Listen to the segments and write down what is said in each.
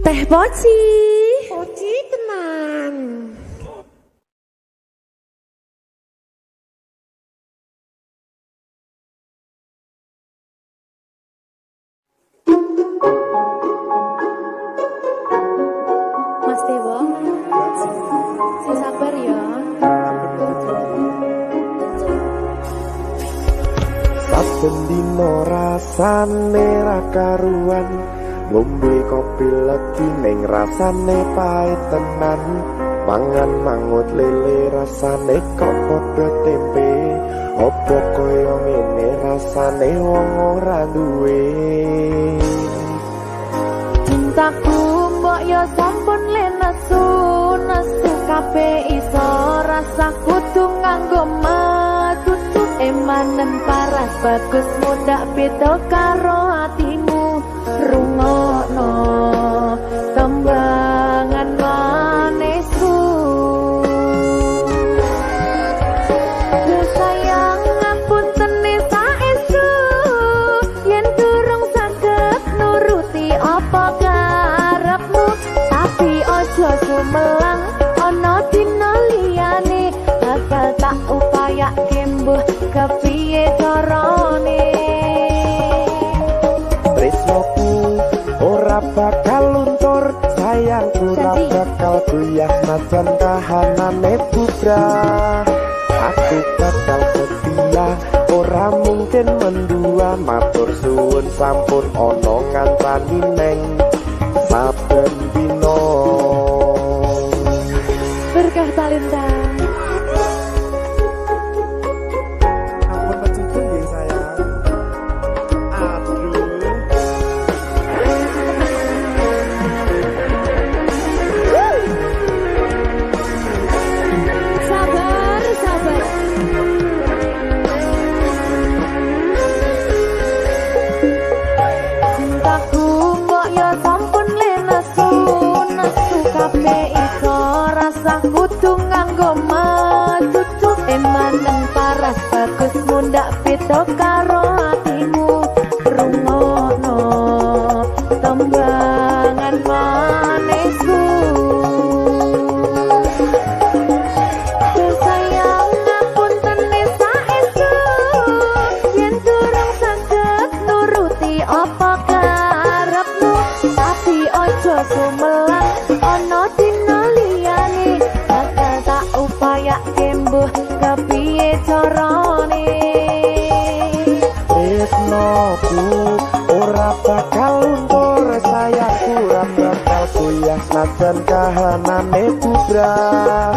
Teh Poci. Poci tenang. Mas Dewo, sing sabar ya. Saben dino rasane ra karuan, ngombe kopi legi ning rasane pahit tenan. Mangan mangut lele rasane kok padha tempe, opo koyo ngene rasane wong ora duwe. Cintaku mbok yo sampun lenesu, nesu kabeh iso rasa kudu nganggo matutu. Emanen paras bagus mudak beda karo atimu. Rungokno tembangan manisku. Sayang ngapunten saestu, yen durung saged nuruti apa karepmu. Tapi ojo sumelang ana dina liyane, bakal tak upayake mbuh kepiye carane. Tresnoku ora bakal luntur, sayangku ora bakal goyah najan kahanane bubrah. Aku bakal setia, ora mungkin mendua. Matur suwun sampun ana ngancani neng saben dina. Berkah talenta. Ampun mencipun nggih sayang. Aduh. Sabar, sabar. Cintaku mbok yo sampun lenesu, nesu kabeh iso rasa kudu nganggo matutu. Emanen paras bagus mundak beda karo atimu. Rungokno tembangan manisku. Sayang ngapunten saestu, yen durung saged nuruti apa karepmu. Tapi ojo sumelang ana dina liyane, bakal tak upayake mbuh kepiye carane. Tresnoku ora bakal luntur, sayangku ora bakal goyah najan kahanane bubrah.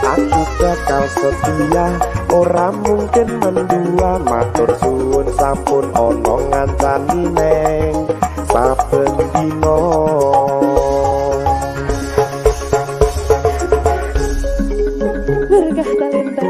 Aku bakal setia, ora mungkin mendua. Matur suwun sampun ana ngancani neng saben dina. Berkah talenta.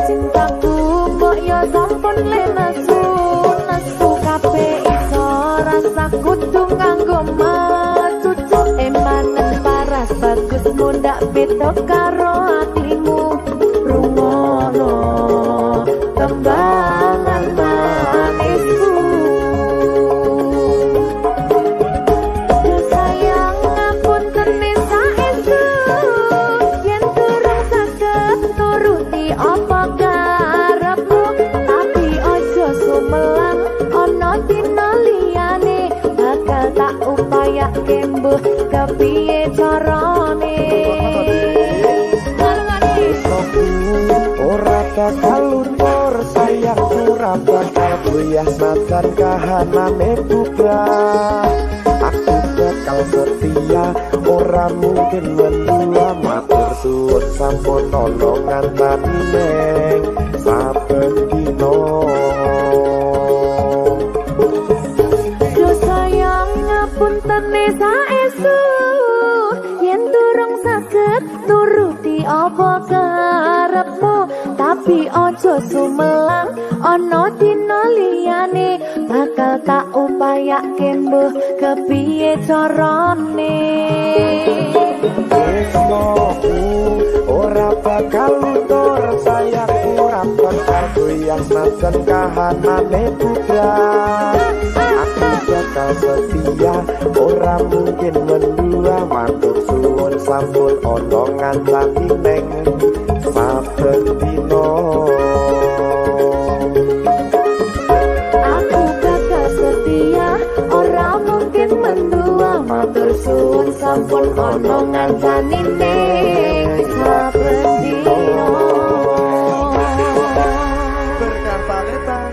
Cintaku mbok yo sampun lenesu, nesu kabeh iso rasa kudu nganggo matutu. Emanen paras bagus mundak beda karo atimu. Rungokno tembangan manisku. Sayang ngapunten saestu, yen durung saged nuruti apa karepmu. Tapi ojo sumelang ana dina liyane, bakal tak upayake mbuh kepiye carane. Tresnoku ora bakal luntur, sayangku ora bakal goyah najan kahanane bubrah. Aku bakal setia, ora mungkin mendua. Matur suwun sampun ana ngancani neng saben dina. Yo sayang ngapunten saestu, yen durung saged nuruti apa karepmu. Tapi ojo sumelang ana dina liyane, bakal tak upayake mbuh kepiye carane. Tresnoku ora bakal luntur, sayangku ora bakal goyang najan kahanane budal. Aku bakal setia, ora mungkin mendua, matur suwun sampun ana ngancani neng saben dina. Aku bakal setia, ora mungkin mendua, matur suwun sampun ana ngancani ning saben dina. Berkat paletan.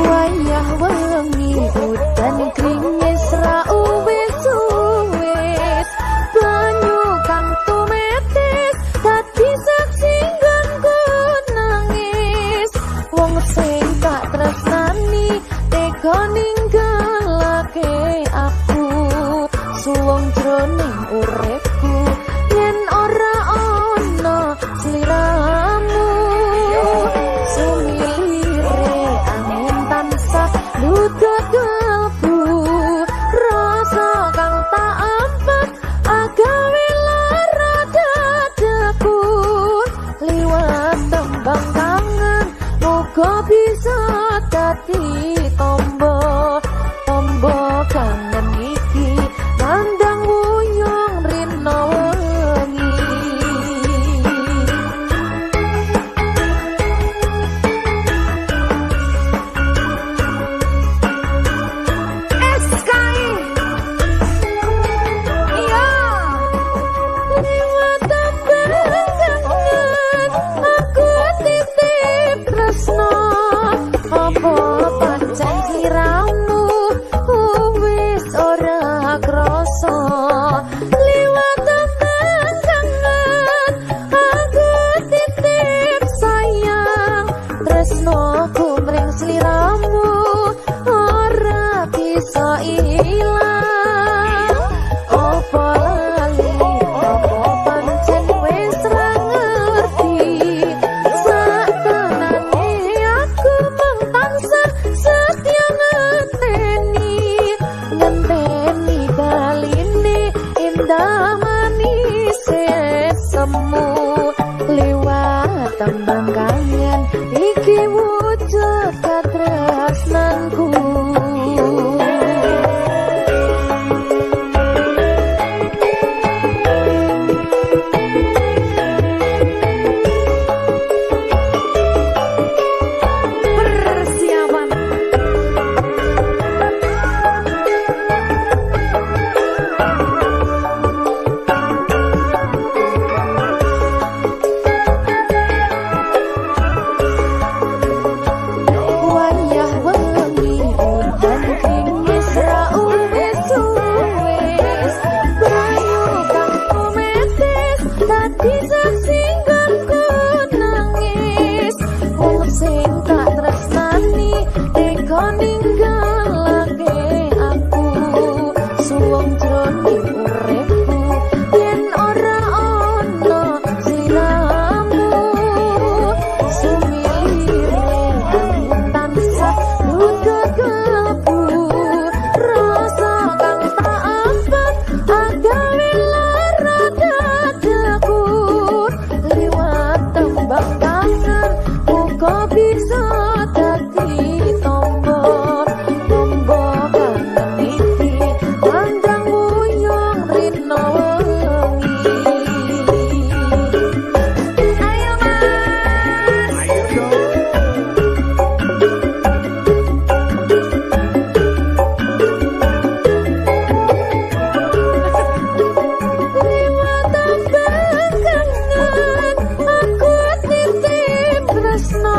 Wayah wengi udan kringis ra uwis-uwis, banyu kang tumetes dadi saksi nggonku nangis. Wong sing tak tresnani tega ninggalake aku, suwung jroning uripku yen ora ana sliramu. Sumilire angin tansah lutut kalbu, rasa kang tak ampat agawe lara dadaku. Liwat tembang kangen muga bisa dadi tombo kangen iki mandang wuyung rino wengi. Sky, iya. Liwat tembang kangen aku titip tresno, apa pancen sliramu wis ora krasa. Liwat tembang kangen aku titip sayang, tresnoku mring sliramu ora bisa ilang. Apa lali apa pancen wis ra ngerti, satenane aku mung tansah setya ngenteni baline indah manis semu. Liwat tembang kangen iki wujud katresnanku. Persiapan wayah wengi udan kringis ra uwis-uwis, banyu kang tumetes dadi saksi nggonku nangis. Wong sing tak tresnani tega ninggalake aku, suwung jroning uripku yen ora ana sliramu. Sumilire angin tansah lutut kalbu, rasa kang tak ampat agawe lara dadaku. Liwat tembang kangen muga bisa dadi tombo kangen iki mandang wuyung rino wengi. Ayo Mas, Ayo dong. liwat tembang kangen aku titip tresno,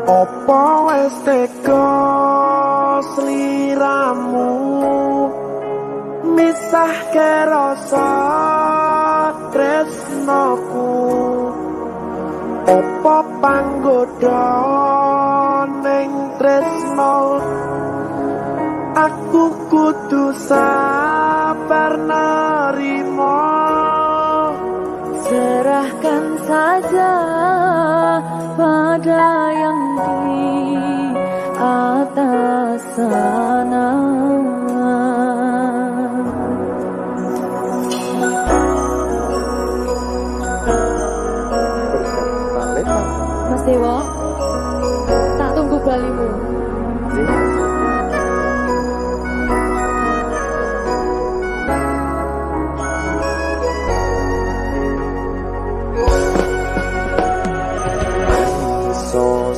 Opo wis tega sliramu misahke rasa tresnoku. Opo panggoda ning tresno aku kudu sabar nerima. Serahkan saja pada yang di atas sana. Mas Dewa, tak tunggu balimu.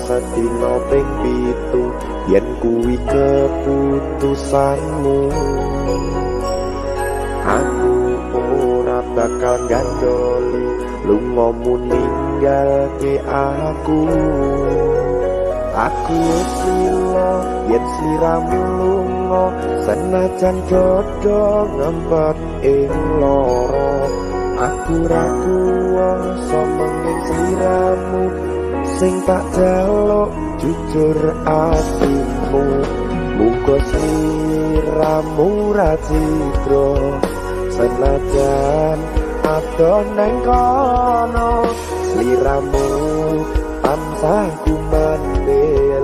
Sedina ping pitu yen kuwi keputusanmu, aku ora bakal gandoli lungamu ninggalke aku. Aku wis lila yen sliramu lunga, senajan dodo ngempet ing lara. Aku ra kuwasa menging sliramu sing tak jaluk jujur atimu. Muga sliramu ra cidra senajan adon nang kono. Sliramu tansah kumandel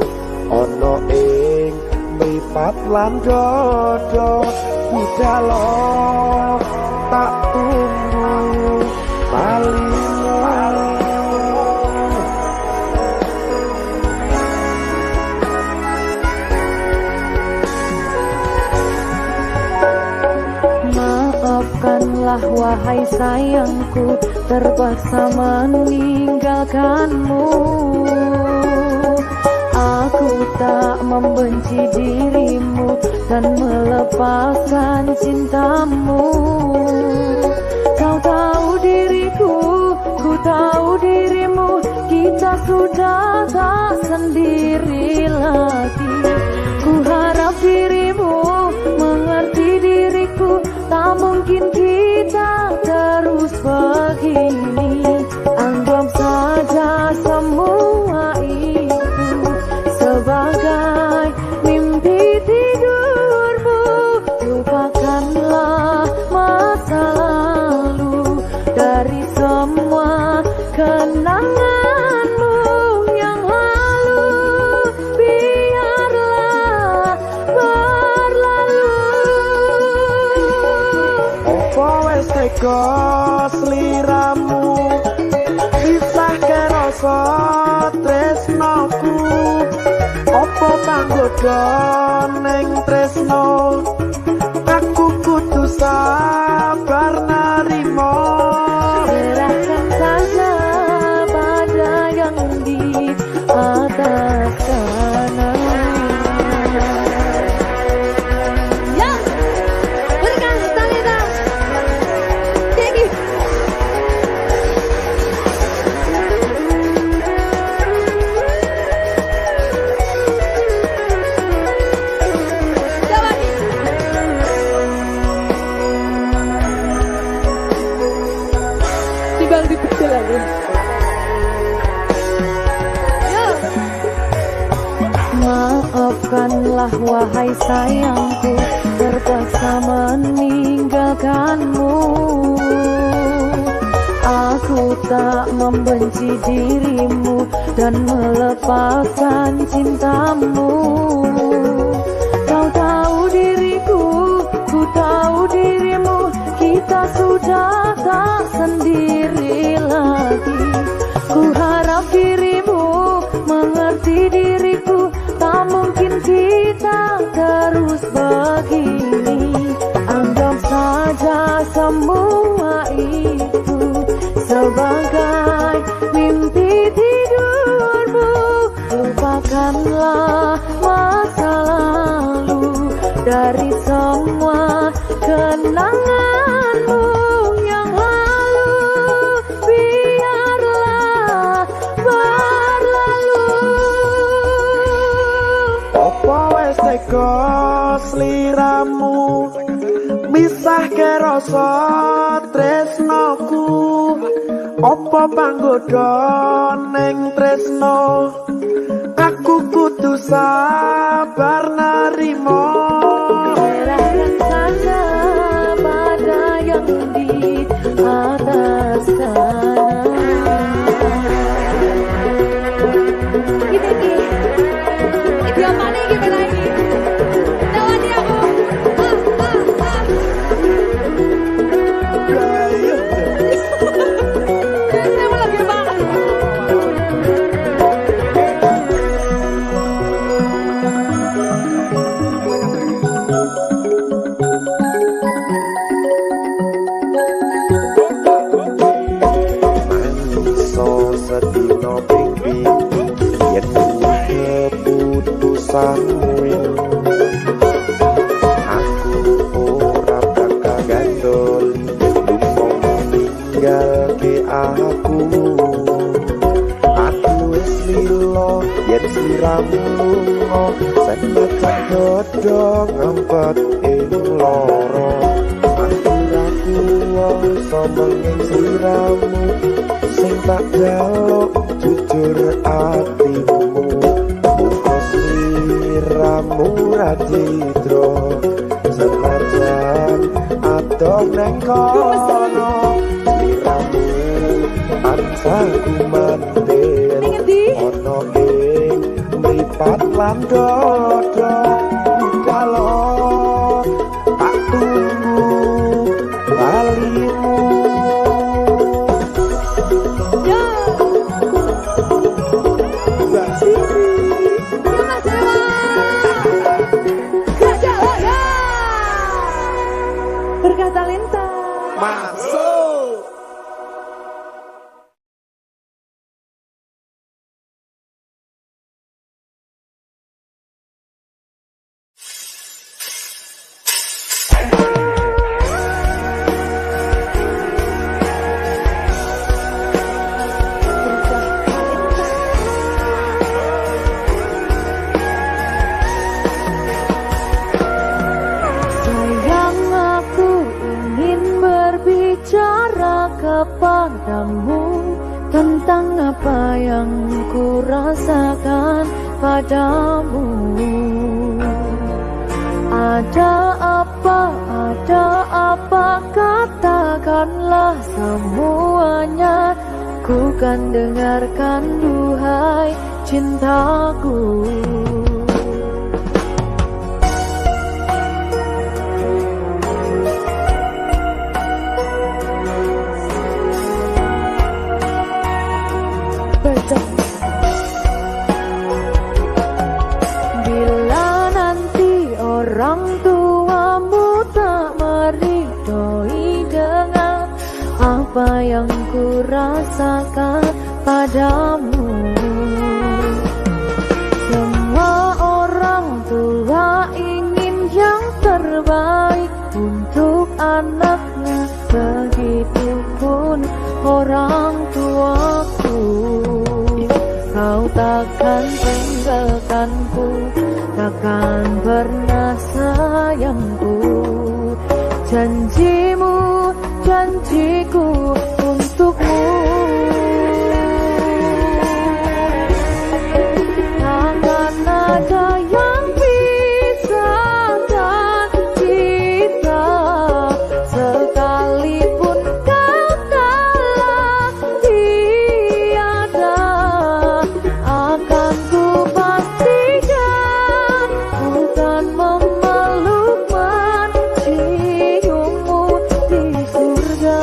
ana ing mripat lan dodo. Budalo tak tunggu balimu. Maafkanlah wahai sayangku, terpaksa meninggalkanmu. Aku tak membenci dirimu dan melepaskan cintamu. Kau tahu diriku, ku tahu dirimu, kita sudah tak sendiri lagi. Ku harap dirimu mengerti diriku, tak mungkin kita terus begini. Anggap saja semua itu sebagai mimpi tidurmu. Lupakanlah masa lalu dari semua kenanganmu yang lalu. Biarlah berlalu. Opo wis tega sliramu misahke rasa tresnoku. Opo panggoda ning tresno aku kudu sabar nerima. Serahkan saja pada yang di atas sana. Ya, berikan Talita. Tinggi. Timbang dipecil lagi. Maafkanlah wahai sayangku, terpaksa meninggalkanmu. Aku tak membenci dirimu dan melepaskan cintamu. Kau tahu diriku, ku tahu dirimu, kita sudah tak sendiri lagi. Ku harap dirimu mengerti diriku, tak mungkin kita terus begini. Anggap saja semua itu sebagai mimpi tidurmu. Lupakanlah masa lalu dari semua kenanganmu yang lalu. Biarlah berlalu. nyisahke rasa tresnoku apa panggoda ning tresno aku kudu sabar narimo serahkan saja pada yang di atas sana. Iki apa nih kita lagi? Tawani aku. Saya mau lagi banget. so sedino ping yen keputusanmu aku ora bakal gandol lupa ninggalke aku wis lilo yen siramu lunga senajan dodo ngempet ing loro aku wong somenging siramu sing tak jaluk jujur atimu muka sliramu raditro senajan adong neng kono sliramu ansaku mandel ono ing mripat lan dodo kalau tak tunggu balimu. Berkata-lenta Masuk. kepadamu tentang apa yang ku rasakan padamu. Ada apa, katakanlah semuanya. Ku kan dengarkan duhai cintaku. Bila nanti orang tuamu tak meridhoi dengan apa yang ku rasakan padamu. Semua orang tua ingin yang terbaik untuk anaknya, begitupun orang tuaku. Kau takkan tinggalkanku, takkan pernah sayangku. Janjimu, janjiku untukmu. Takkan ada yang pisahkan kita, sekalipun kau telah tiada. Akan ku pastikan bukan memeluk menciummu di surga.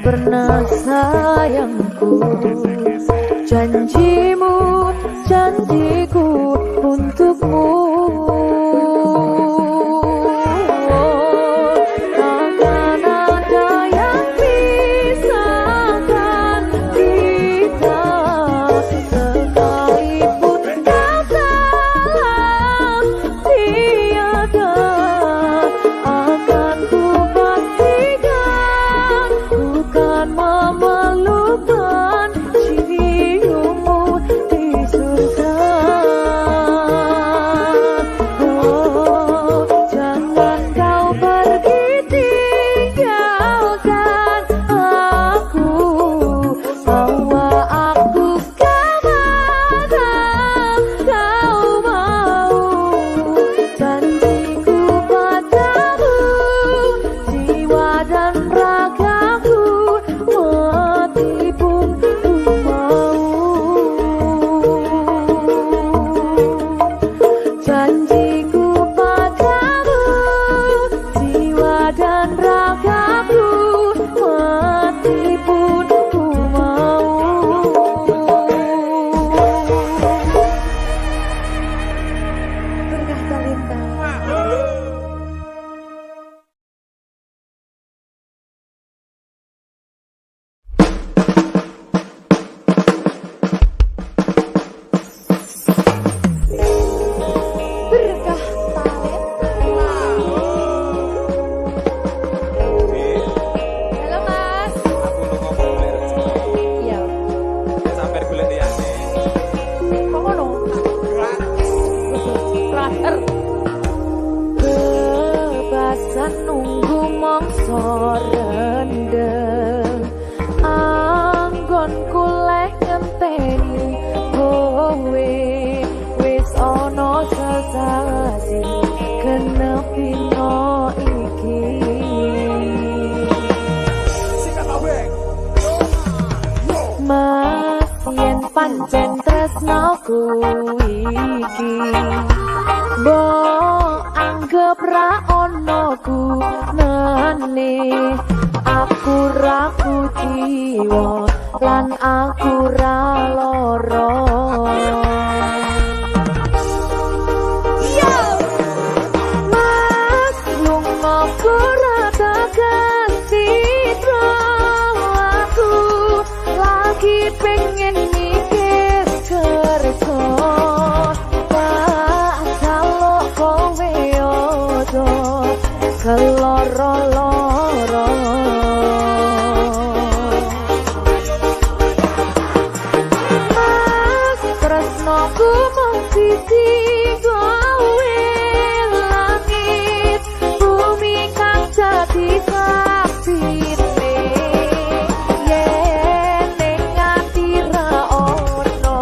pernah sayangku, janjimu, janjiku untukmu. Takkan ada yang pisahkan kita, sekalipun kata tiada akan ku pastikan, bukan memerlukan ciummu di surga. Oh, jangan kau pergi tinggalkan aku, bawa aku kemana kau mau. Janjiku padamu, jiwa dan ragaku, mati pun ku mau. Janjiku padamu, jiwa dan ragaku, mati pun ku mau. Berkah Talenta. Berkah Talenta. Halo Mas. Aku lu ngomong boleh rezeki. Iya. Sampai golek liyane. Kok ngono? Terakhir. Kebasan nunggu mongso rendeng, anggon kuleh ngenteni kowe, wis ana sesasi kenepi no iki. Mas yen pancen tresnaku iki, mbok anggap ra ono gunane. Aku ra kuciwa lan aku ra lara. Mas lunga ora tekan citra aku, lagi pengen mikir kerja. Tak salok kowe ojo keloro-loro. Mas tresnoku mung siji kowe, langit bumi kang dadi saksine. Yen ning ati ra ono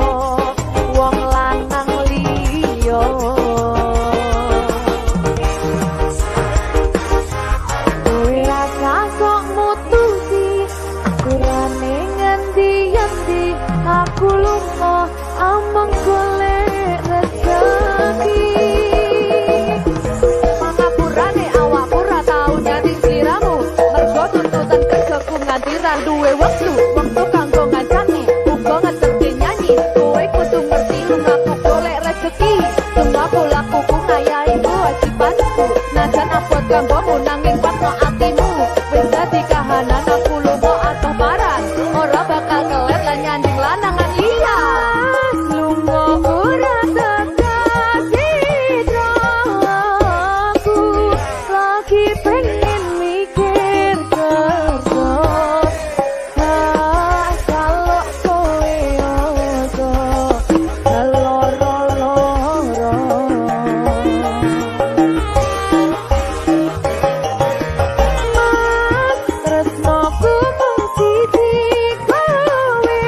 wong lanang liya, kowe rasa sok mutusi aku ra ning ngendi-endi. Aku lunga amang golek rezeki. Pangapurane awakmu ra tau nyating sliramu, mergo tuntutan kerjaku nganti ra duwe wektu. Wektu kanggo ngancani, uga ngeterke nyanyi. Kowe kudu ngerti lungaku golek rezeki. Lungaku lakuku ngayahi kewajibanku, najan abot kanggomu nanging pakno atimu. Wis dadi kahanan aku lunga atuh parah, ora bakal kelet lan nyanding lanangan liya. Lunga ora tekan citra aku, lagi pengen mikir kerja. Tak salok kowe ojo keloro-loro. Mas tresnoku mung siji kowe,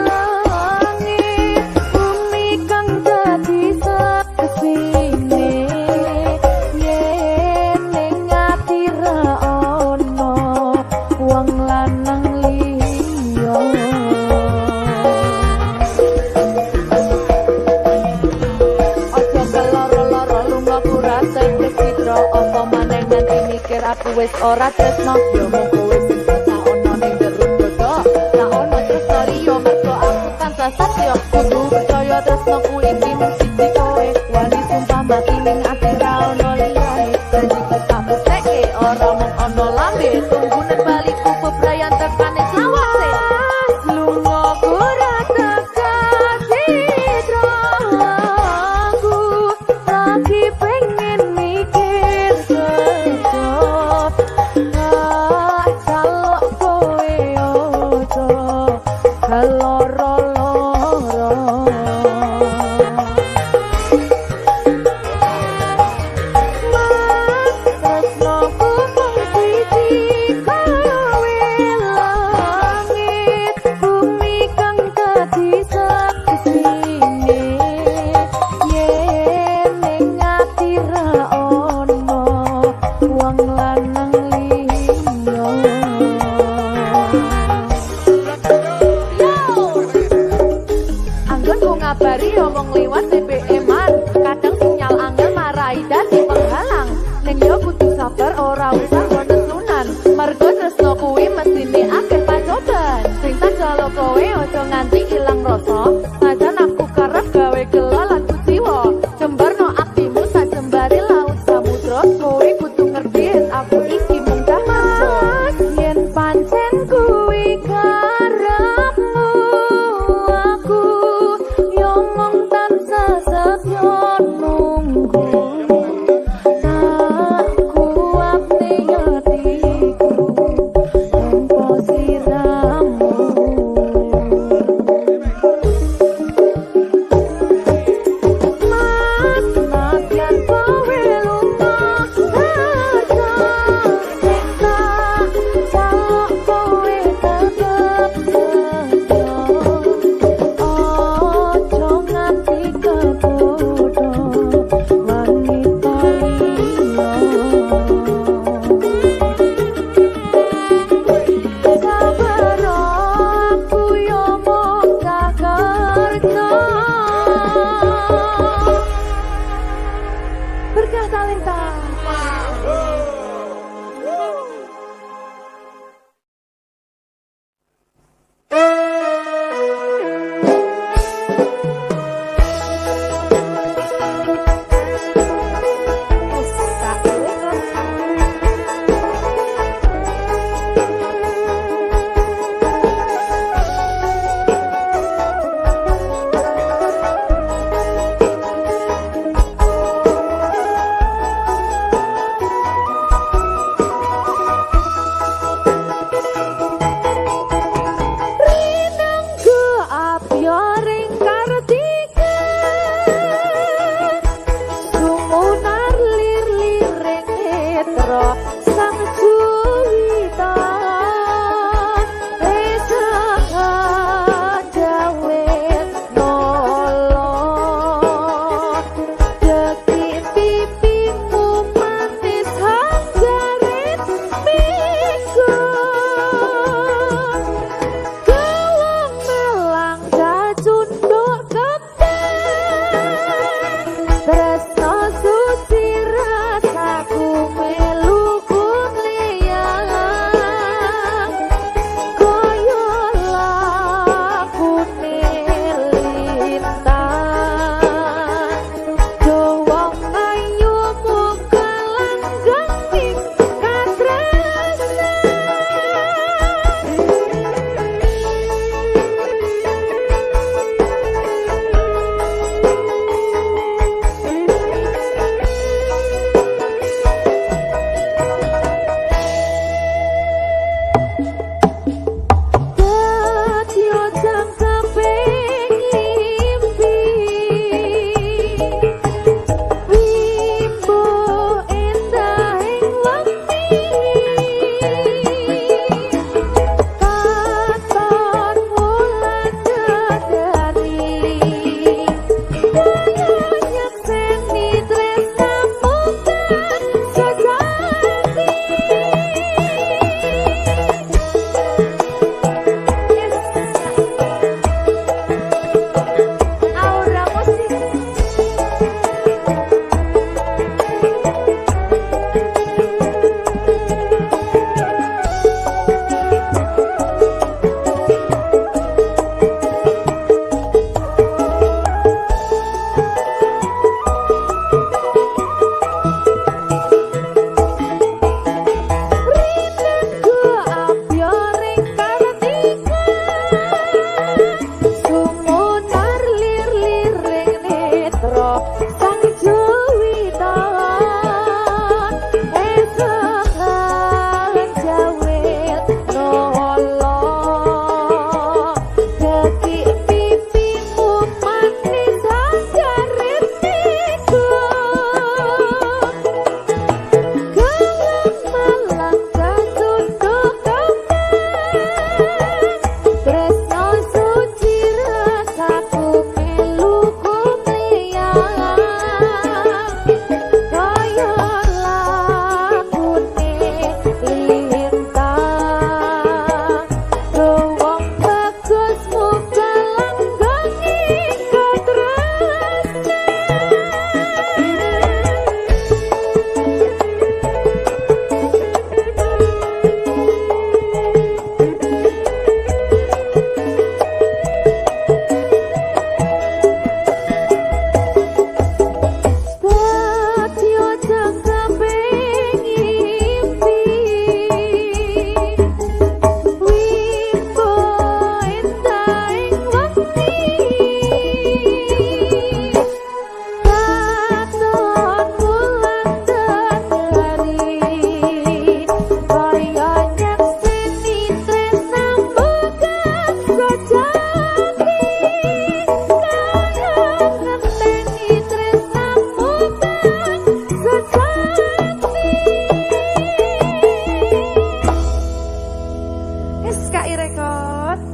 langit bumi kang dadi saksine. Yen ning ati ra ono wong lanang liya. Ojo keloro-loro lungaku ra tekan citra, apa maneh nganti mikir aku wis ora tresno. Yo mung kowe sing tak ono ning jero iki mung siji kowe wani sumpah mati ning ati ra ono liyane janji tak buktekke ora mung ono lambe tunggunen baliku bebrayan tekane selawase lunga ora tekan citraku lagi pengen mikir sedot salok kowe ojo kaloro-loro tresnoku mung siji kowe langit bumi kang dadi saksine yen ning ati ra ono wong lanang liya anggon ku ngabari omong liwat BBM-an kadang sinyal angel marai dadi penghalang ning yo kudu sabar ora usah nesunan mergo tresno kuwi mestine akeh pacoban sing tak jalo kowe aja nganti ilang rasa najan aku kerep gawe gelo lan kuciwa jembarno aktimu sajembare laut samudra kowe kudu ngerti yen aku iki mung damas yen pancen kuwi karepmu aku yo mung tansah setyo nunggu tak kuat ning atiku tanpa siramu SKI Record.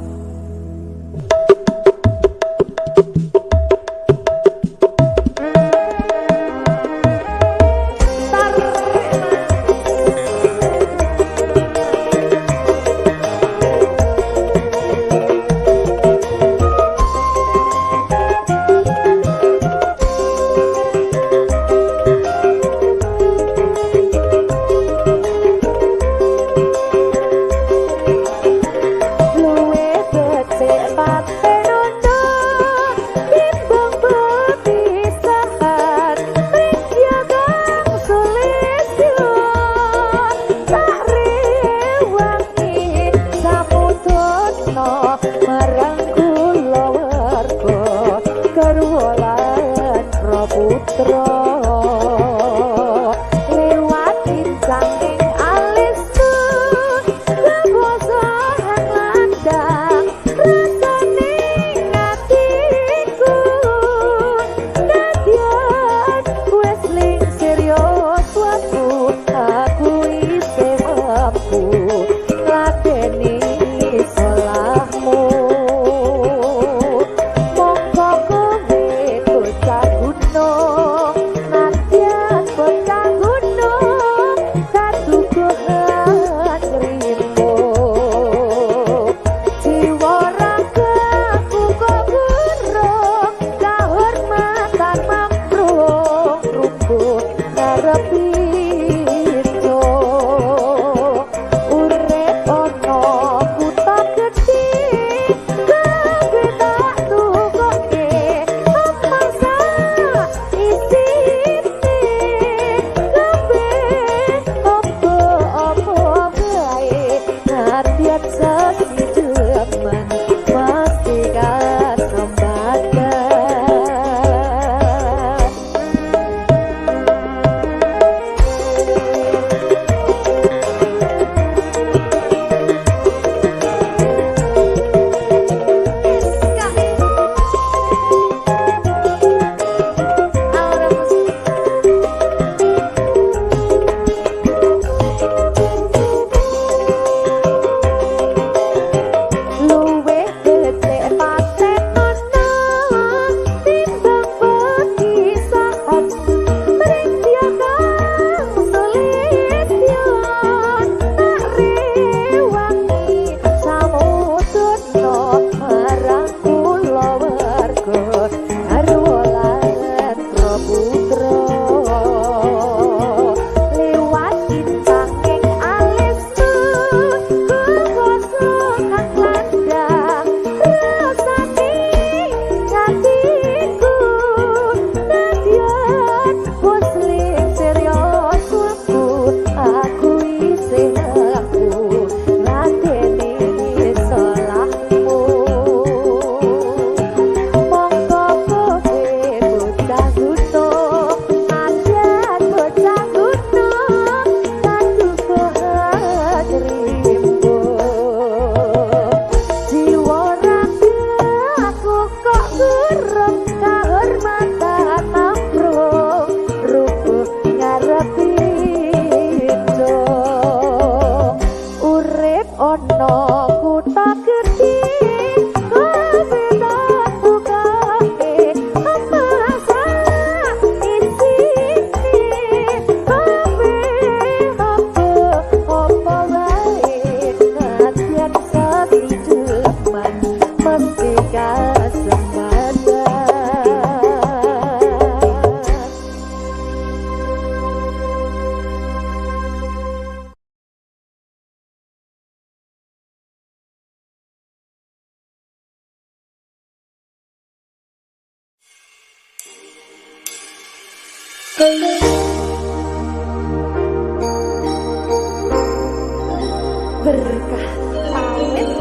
Berkah pamit.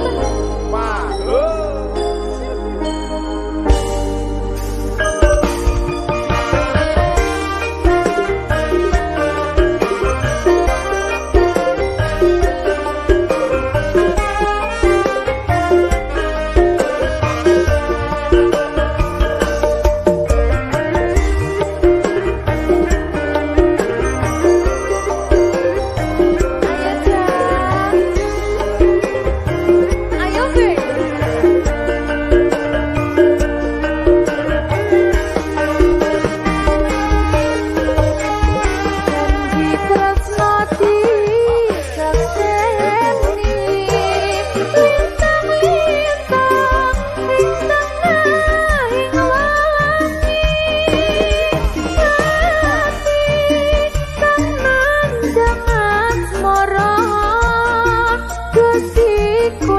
hatiku